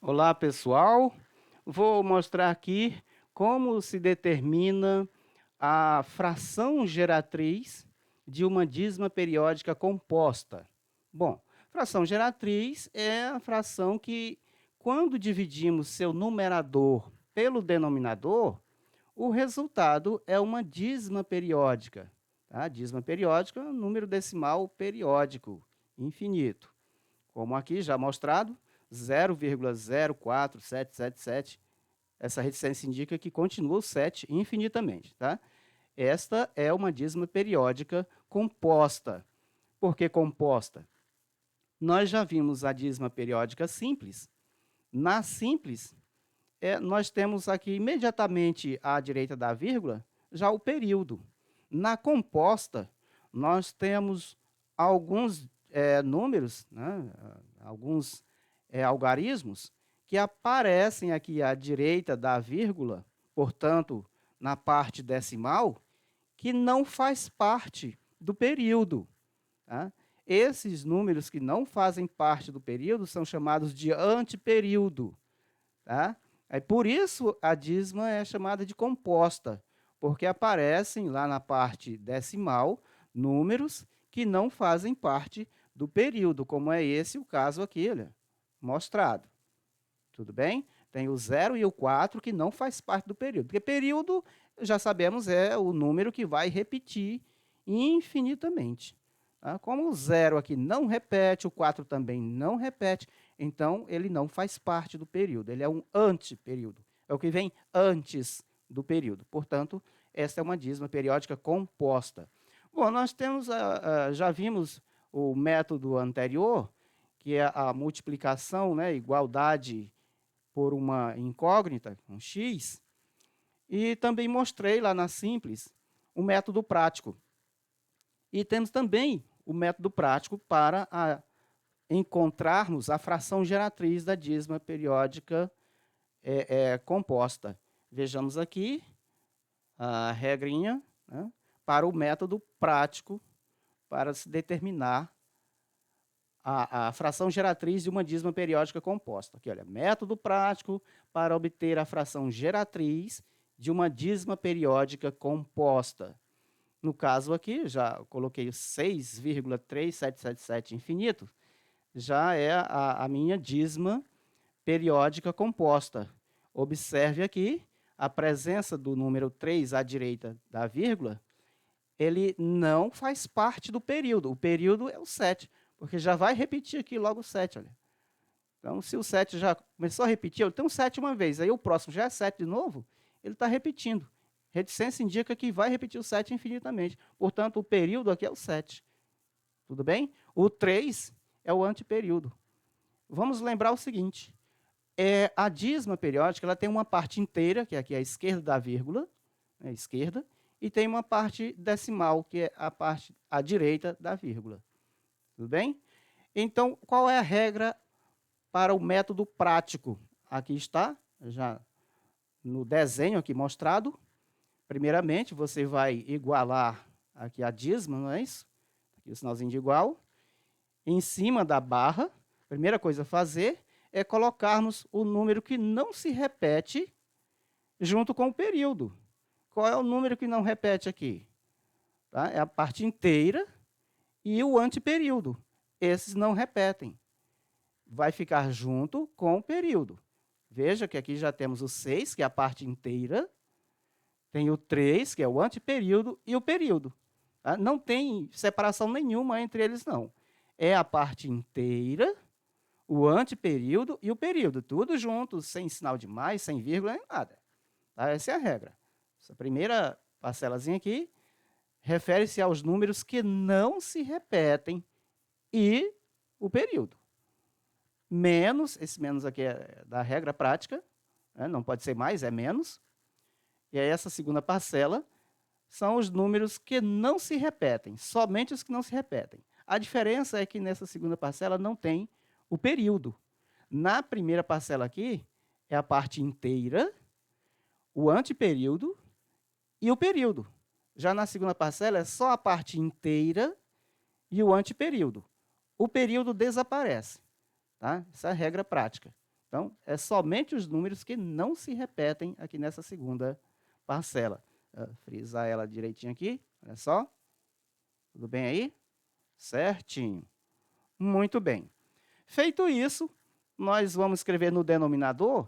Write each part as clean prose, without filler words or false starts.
Olá, pessoal. Vou mostrar aqui como se determina a fração geratriz de uma dízima periódica composta. Bom, fração geratriz é a fração que, quando dividimos seu numerador pelo denominador, o resultado é uma dízima periódica. Tá? Dízima periódica é um número decimal periódico, infinito. Como aqui já mostrado, 0,04777. Essa reticência indica que continua o 7 infinitamente. Tá? Esta é uma dízima periódica composta. Por que composta? Nós já vimos a dízima periódica simples. Na simples, nós temos aqui imediatamente à direita da vírgula já o período. Na composta, nós temos alguns números, né, alguns algarismos que aparecem aqui à direita da vírgula, portanto, na parte decimal, que não faz parte do período. Tá? Esses números que não fazem parte do período são chamados de antiperíodo. Tá? Por isso a dízima é chamada de composta, porque aparecem lá na parte decimal números que não fazem parte do período, como é esse o caso aqui, olha, mostrado. Tudo bem? Tem o 0 e o 4 que não faz parte do período, porque período, já sabemos, é o número que vai repetir infinitamente. Tá? Como o 0 aqui não repete, o 4 também não repete, então ele não faz parte do período, ele é um antiperíodo, é o que vem antes do período. Portanto, esta é uma dízima periódica composta. Bom, nós temos, já vimos o método anterior, que é a multiplicação, né, igualdade por uma incógnita, um x, e também mostrei lá na simples o método prático. E temos também o método prático para encontrarmos a fração geratriz da dízima periódica composta. Vejamos aqui a regrinha, né, para o método prático para se determinar a fração geratriz de uma dízima periódica composta. Aqui, olha, método prático para obter a fração geratriz de uma dízima periódica composta. No caso aqui, já coloquei o 6,3777 infinito, já é a minha dízima periódica composta. Observe aqui a presença do número 3 à direita da vírgula, ele não faz parte do período. O período é o 7, porque já vai repetir aqui logo o 7. Olha. Então, se o 7 já começou a repetir, eu tenho 7 uma vez, aí o próximo já é 7 de novo, ele está repetindo. Reticência indica que vai repetir o 7 infinitamente. Portanto, o período aqui é o 7. Tudo bem? O 3 é o antiperíodo. Vamos lembrar o seguinte, a dízima periódica ela tem uma parte inteira, que é aqui à esquerda da vírgula, né, esquerda, e tem uma parte decimal, que é a parte à direita da vírgula. Tudo bem? Então, qual é a regra para o método prático? Aqui está, já no desenho aqui mostrado. Primeiramente, você vai igualar aqui a dízima, não é isso? Aqui o sinalzinho de igual. Em cima da barra, a primeira coisa a fazer é colocarmos o número que não se repete junto com o período. Qual é o número que não repete aqui? Tá? É a parte inteira e o antiperíodo. Esses não repetem. Vai ficar junto com o período. Veja que aqui já temos o 6, que é a parte inteira, tem o 3, que é o antiperíodo, e o período. Tá? Não tem separação nenhuma entre eles, não. É a parte inteira, o antiperíodo e o período, tudo junto, sem sinal de mais, sem vírgula, nem nada. Tá? Essa é a regra. Essa primeira parcelazinha aqui refere-se aos números que não se repetem e o período. Menos, esse menos aqui é da regra prática, né? Não pode ser mais, é menos. E aí essa segunda parcela são os números que não se repetem, somente os que não se repetem. A diferença é que nessa segunda parcela não tem o período. Na primeira parcela aqui, é a parte inteira, o antiperíodo e o período. Já na segunda parcela, é só a parte inteira e o antiperíodo. O período desaparece. Tá? Essa é a regra prática. Então, é somente os números que não se repetem aqui nessa segunda parcela. Frisar ela direitinho aqui, olha só. Tudo bem aí? Certinho. Muito bem. Feito isso, nós vamos escrever no denominador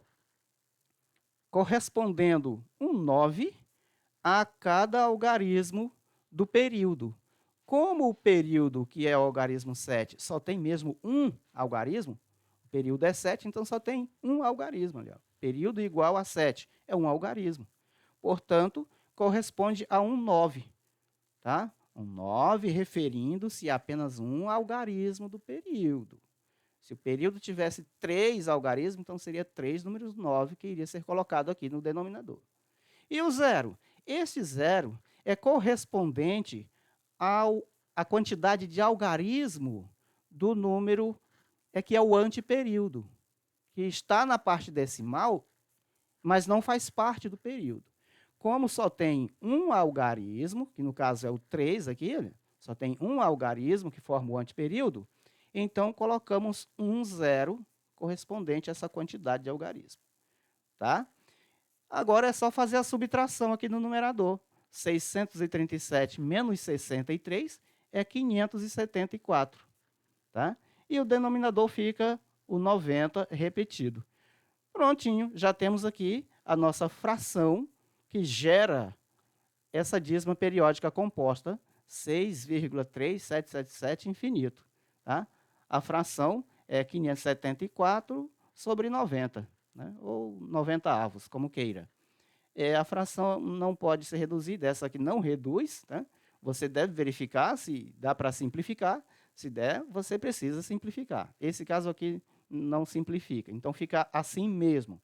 correspondendo um 9 a cada algarismo do período. Como o período, que é o algarismo 7, só tem mesmo um algarismo, o período é 7, então só tem um algarismo. Ali, ó. Período igual a 7 é um algarismo. Portanto, corresponde a um 9. Tá? Um 9 referindo-se a apenas um algarismo do período. Se o período tivesse 3 algarismos, então seria 3 números 9 que iria ser colocado aqui no denominador. E o zero? Esse zero é correspondente à quantidade de algarismo do número que é o antiperíodo, que está na parte decimal, mas não faz parte do período. Como só tem um algarismo, que no caso é o 3 aqui, só tem um algarismo que forma o antiperíodo, então colocamos um zero correspondente a essa quantidade de algarismo. Tá? Agora é só fazer a subtração aqui no numerador. 637 menos 63 é 574. Tá? E o denominador fica o 90 repetido. Prontinho, já temos aqui a nossa fração que gera essa dízima periódica composta 6,3777 infinito. Tá? A fração é 574 sobre 90, né? Ou 90 avos, como queira. A fração não pode ser reduzida, essa aqui não reduz. Tá? Você deve verificar se dá para simplificar. Se der, você precisa simplificar. Esse caso aqui não simplifica, então fica assim mesmo.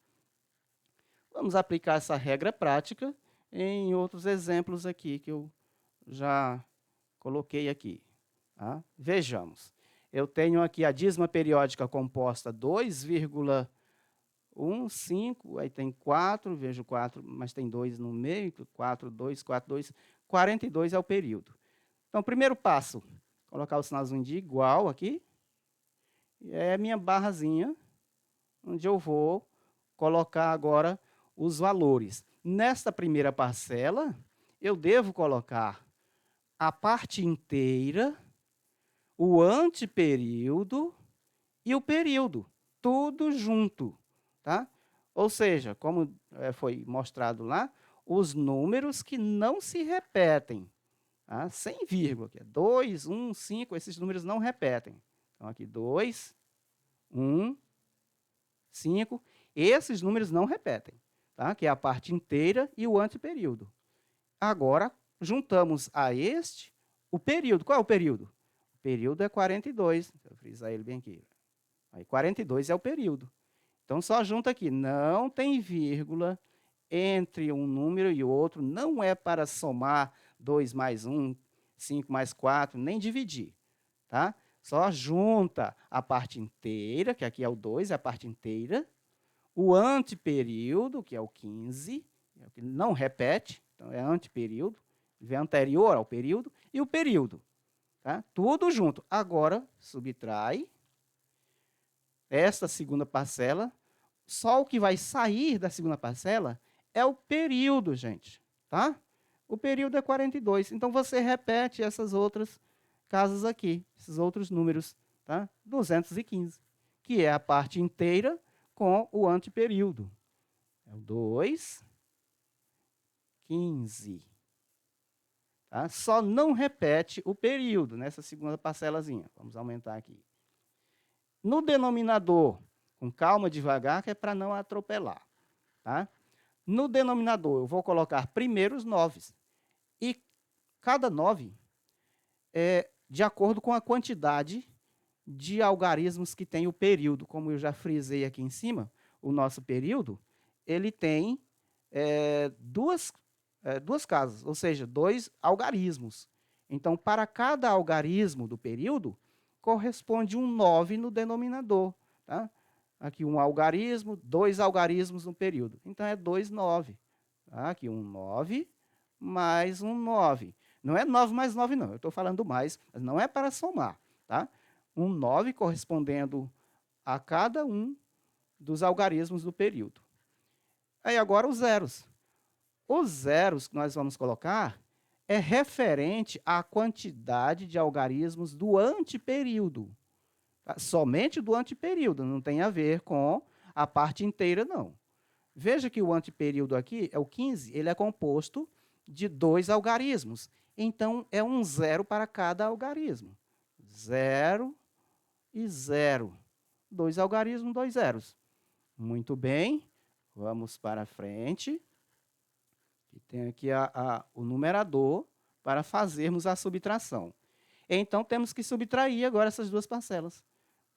Vamos aplicar essa regra prática em outros exemplos aqui que eu já coloquei aqui. Tá? Vejamos. Eu tenho aqui a dízima periódica composta 2,15, aí tem 4, vejo 4, mas tem 2 no meio, 4, 2, 4, 2, 42 é o período. Então, primeiro passo, colocar o sinalzinho de igual aqui, e é a minha barrazinha, onde eu vou colocar agora os valores. Nesta primeira parcela, eu devo colocar a parte inteira, o anteperíodo e o período, tudo junto. Tá? Ou seja, como foi mostrado lá, os números que não se repetem, tá? Sem vírgula, que é 2, 1, 5, esses números não repetem. Então, aqui 2, 1, 5, esses números não repetem, tá? Que é a parte inteira e o anteperíodo. Agora, juntamos a este o período. Qual é o período? O período é 42. Deixa eu frisar ele bem aqui. Aí, 42 é o período. Então, só junta aqui. Não tem vírgula entre um número e outro. Não é para somar 2 mais 1, 5 mais 4, nem dividir. Tá? Só junta a parte inteira, que aqui é o 2, é a parte inteira. O anteperíodo, que é o 15, que não repete, então é anteperíodo, vem anterior ao período, e o período. Tá? Tudo junto. Agora, subtrai esta segunda parcela. Só o que vai sair da segunda parcela é o período, gente. Tá? O período é 42. Então, você repete essas outras casas aqui, esses outros números. Tá? 215, que é a parte inteira com o anteperíodo. É o 2, 15. Tá? Só não repete o período nessa segunda parcelazinha. Vamos aumentar aqui. No denominador, com calma, devagar, que é para não atropelar. Tá? No denominador, eu vou colocar primeiro os 9. E cada 9 é de acordo com a quantidade de algarismos que tem o período. Como eu já frisei aqui em cima, o nosso período, ele tem duas casas, ou seja, 2 algarismos. Então, para cada algarismo do período, corresponde um 9 no denominador. Tá? Aqui um algarismo, 2 algarismos no período. Então, é 2, 9. Tá? Aqui um 9 mais um 9. Não é 9 mais 9, não. Eu estou falando mais, mas não é para somar. Tá? Um 9 correspondendo a cada um dos algarismos do período. Aí agora os zeros. Os zeros que nós vamos colocar é referente à quantidade de algarismos do anteperíodo. Tá? Somente do anteperíodo, não tem a ver com a parte inteira, não. Veja que o anteperíodo aqui é o 15, ele é composto de 2 algarismos. Então, é um zero para cada algarismo. 0 e 0. 2 algarismos, 2 zeros. Muito bem, vamos para frente. E tem aqui o numerador para fazermos a subtração. Então, temos que subtrair agora essas duas parcelas.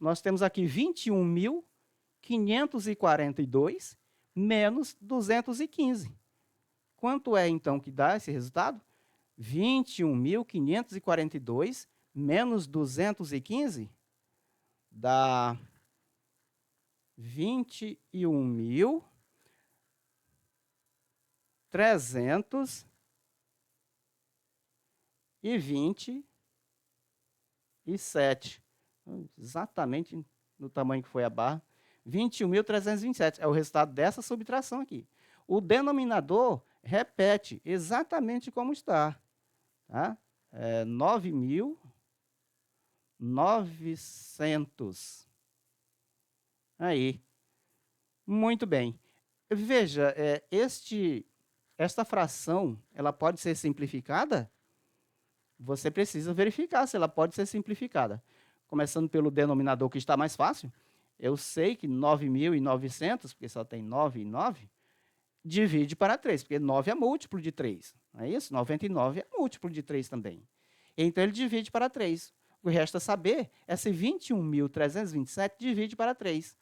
Nós temos aqui 21.542 menos 215. Quanto é, então, que dá esse resultado? 21.542 menos 215 dá 21.327. Exatamente no tamanho que foi a barra. 21.327 é o resultado dessa subtração aqui. O denominador repete exatamente como está. Tá? 9.900. Aí. Muito bem. Veja, esta fração, ela pode ser simplificada? Você precisa verificar se ela pode ser simplificada. Começando pelo denominador que está mais fácil. Eu sei que 9.900, porque só tem 9 e 9, divide para 3, porque 9 é múltiplo de 3. Não é isso? 99 é múltiplo de 3 também. Então, ele divide para 3. O que resta saber é se 21.327 divide para 3.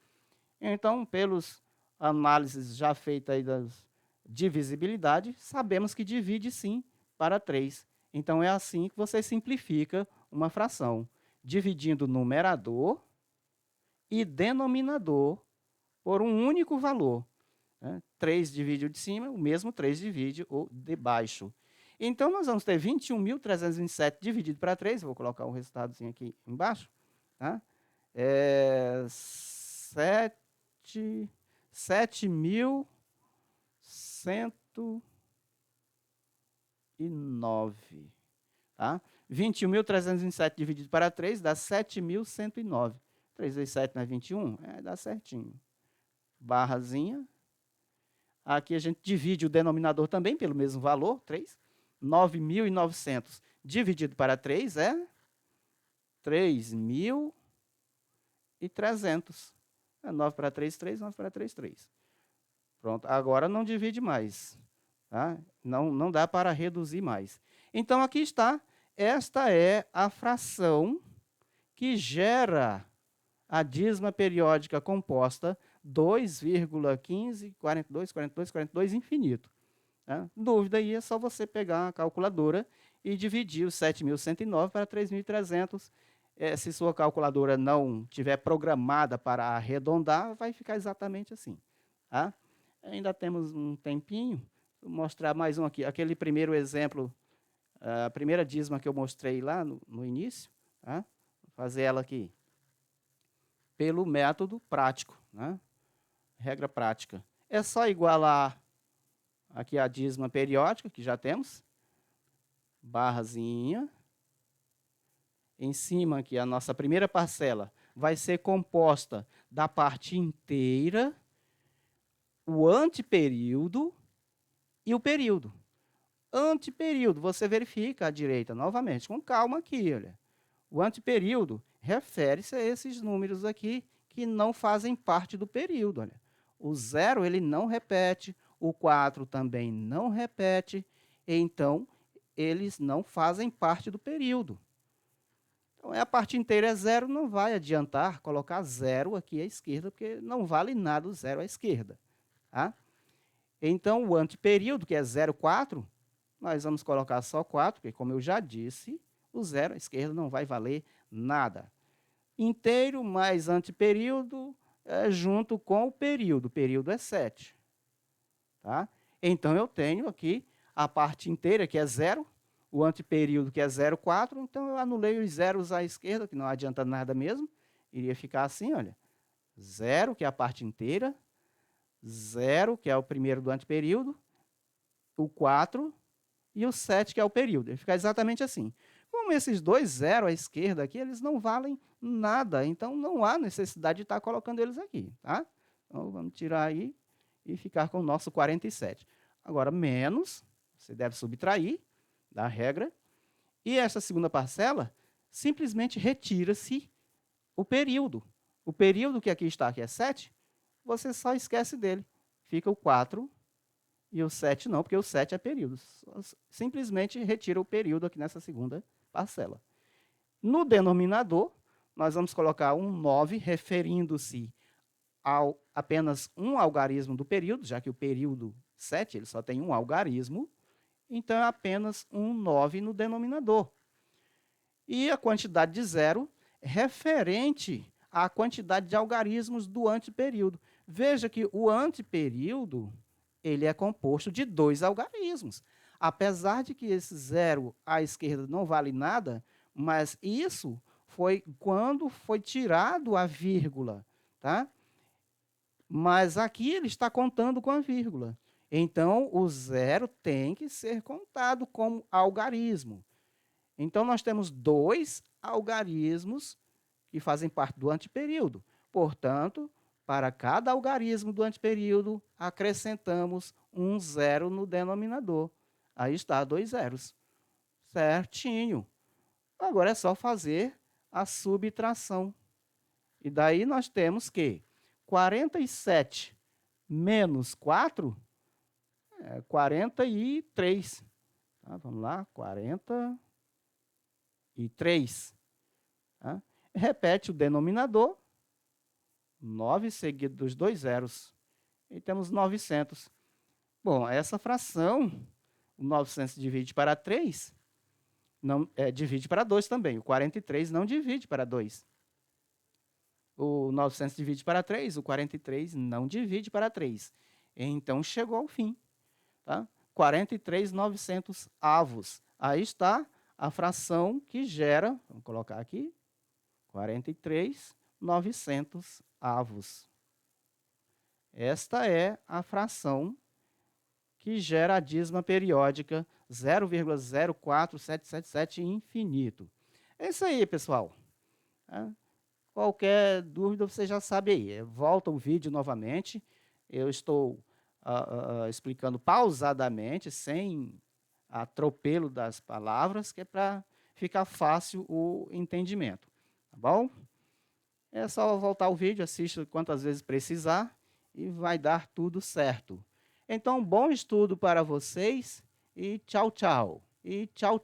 Então, pelos análises já feitas aí das divisibilidade, sabemos que divide sim para 3. Então, é assim que você simplifica uma fração, dividindo numerador e denominador por um único valor. 3 divide o de cima, o mesmo 3 divide o de baixo. Então, nós vamos ter 21.327 dividido para 3, vou colocar o resultadozinho aqui embaixo, tá? 7.109. Tá? 21.327 dividido para 3 dá 7.109. 3 vezes 7 não é 21? Dá certinho. Barrazinha. Aqui a gente divide o denominador também pelo mesmo valor, 3. 9.900 dividido para 3 é 3.300. 9 para 3, 3. 9 para 3, 3. Pronto, agora não divide mais. Tá? Não dá para reduzir mais. Então, aqui está. Esta é a fração que gera a dízima periódica composta 2,15, 42, 42, 42, infinito. Tá? Dúvida aí, é só você pegar a calculadora e dividir os 7.109 para 3.300. Se sua calculadora não tiver programada para arredondar, vai ficar exatamente assim. Tá? Ainda temos um tempinho. Vou mostrar mais um aqui. Aquele primeiro exemplo, a primeira dízima que eu mostrei lá no início. Tá? Vou fazer ela aqui pelo método prático. Né? Regra prática. É só igualar aqui a dízima periódica, que já temos. Barrazinha. Em cima aqui, a nossa primeira parcela vai ser composta da parte inteira, o anteperíodo e o período. Anteperíodo, você verifica à direita novamente, com calma aqui, olha. O anteperíodo refere-se a esses números aqui que não fazem parte do período, olha. O 0, ele não repete, o 4 também não repete, então, eles não fazem parte do período. Então, a parte inteira é 0, não vai adiantar colocar 0 aqui à esquerda, porque não vale nada o 0 à esquerda. Tá? Então, o anteperíodo, que é 0,4, nós vamos colocar só 4, porque, como eu já disse, o 0 à esquerda não vai valer nada. Inteiro mais anteperíodo junto com o período. O período é 7. Tá? Então, eu tenho aqui a parte inteira, que é 0, o anteperíodo, que é 0,4, então eu anulei os zeros à esquerda, que não adianta nada mesmo, iria ficar assim, olha, 0, que é a parte inteira, 0, que é o primeiro do anteperíodo, o 4 e o 7, que é o período. Ele fica exatamente assim. Como esses dois zeros à esquerda aqui, eles não valem nada, então não há necessidade de estar colocando eles aqui, tá? Então, vamos tirar aí e ficar com o nosso 47. Agora, menos, você deve subtrair da regra, e essa segunda parcela, simplesmente retira-se o período. O período que aqui está, que é 7, você só esquece dele. Fica o 4 e o 7 não, porque o 7 é período. Simplesmente retira o período aqui nessa segunda parcela. No denominador, nós vamos colocar um 9, referindo-se ao apenas um algarismo do período, já que o período 7 ele só tem um algarismo, então é apenas um 9 no denominador. E a quantidade de 0 referente à quantidade de algarismos do anteperíodo. Veja que o anteperíodo ele é composto de 2 algarismos. Apesar de que esse 0 à esquerda não vale nada, mas isso foi quando foi tirado a vírgula, tá? Mas aqui ele está contando com a vírgula. Então, o 0 tem que ser contado como algarismo. Então, nós temos 2 algarismos que fazem parte do anteperíodo. Portanto, para cada algarismo do anteperíodo, acrescentamos um 0 no denominador. Aí está, 2 zeros. Certinho. Agora é só fazer a subtração. E daí nós temos que 47 menos 4 é 43. Tá? Vamos lá, 43. Tá? Repete o denominador, 9 seguido dos 2 zeros. E temos 900. Bom, essa fração, o 900 divide para 3, não, divide para 2 também. O 43 não divide para 2. O 900 divide para 3, o 43 não divide para 3. Então, chegou ao fim. Tá? 43.900 avos. Aí está a fração que gera, vamos colocar aqui, 43.900 avos. Esta é a fração que gera a dízima periódica 0,04777 infinito. É isso aí, pessoal. Qualquer dúvida, você já sabe aí. Volta o vídeo novamente. Eu estou explicando pausadamente, sem atropelo das palavras, que é para ficar fácil o entendimento. Tá bom? É só voltar o vídeo, assista quantas vezes precisar e vai dar tudo certo. Então, bom estudo para vocês e tchau, tchau. E tchau, tchau.